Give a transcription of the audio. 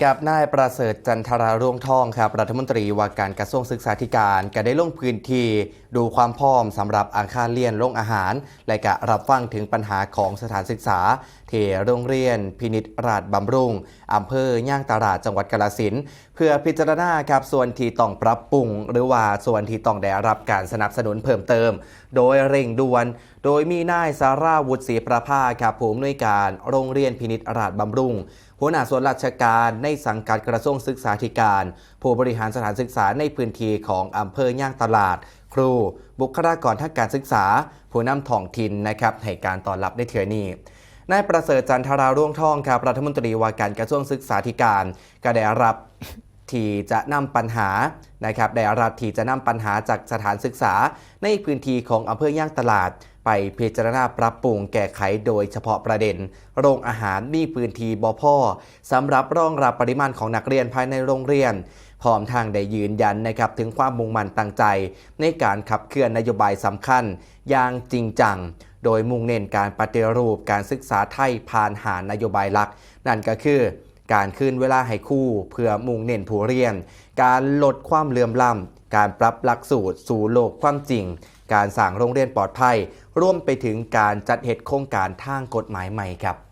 กับนายประเสริฐจันทราร่วงทองครับรัฐมนตรีว่าการกระทรวงศึกษาธิการก็ได้ลงพื้นที่ดูความพร้อมสำหรับอาคารเรียนโรงอาหาร และก็รับฟังถึงปัญหาของสถานศึกษาที่โรงเรียนพินิจราชบำรุงอำเภอย่างตลาดจังหวัดกาฬสินธุ์เพื่อพิจารณาครับส่วนที่ต้องปรับปรุงหรือว่าส่วนที่ต้องได้รับการสนับสนุนเพิ่มเติมโดยเร่งด่วนโดยมีนายสาราวุฒิศรีประภาครับผู้อำนวยการโรงเรียนพินิจราชบำรุงหัวหน้าส่วนราชการในสังกัดกระทรวงศึกษาธิการผู้บริหารสถานศึกษาในพื้นที่ของอำเภอย่างตลาดครูบุคลากรทางการศึกษาผู้นำท้องถิ่นนะครับให้การต้อนรับในเทื่อนี้นายประเสริฐจันทราร่วงทองครับรัฐมนตรีว่าการกระทรวงศึกษาธิการก็ได้รับที่จะนำปัญหานะครับได้รับที่จะนำปัญหาจากสถานศึกษาในพื้นที่ของอำเภอย่างตลาดไปพิจารณาปรับปรุงแก้ไขโดยเฉพาะประเด็นโรงอาหารมีพื้นที่บ่พอสำหรับรองรับปริมาณของนักเรียนภายในโรงเรียนพร้อมทางได้ยืนยันนะครับถึงความมุ่งมั่นตั้งใจในการขับเคลื่อนนโยบายสำคัญอย่างจริงจังโดยมุ่งเน้นการปฏิรูปการศึกษาไทยผ่านหานโยบายหลักนั่นก็คือการคืนเวลาให้ครูเพื่อมุ่งเน้นผู้เรียนการลดความเหลื่อมล้ำการปรับหลักสูตรสู่โลกความจริงการสร้างโรงเรียนปลอดภัยร่วมไปถึงการจัดเหตุโครงการทางกฎหมายใหม่ครับ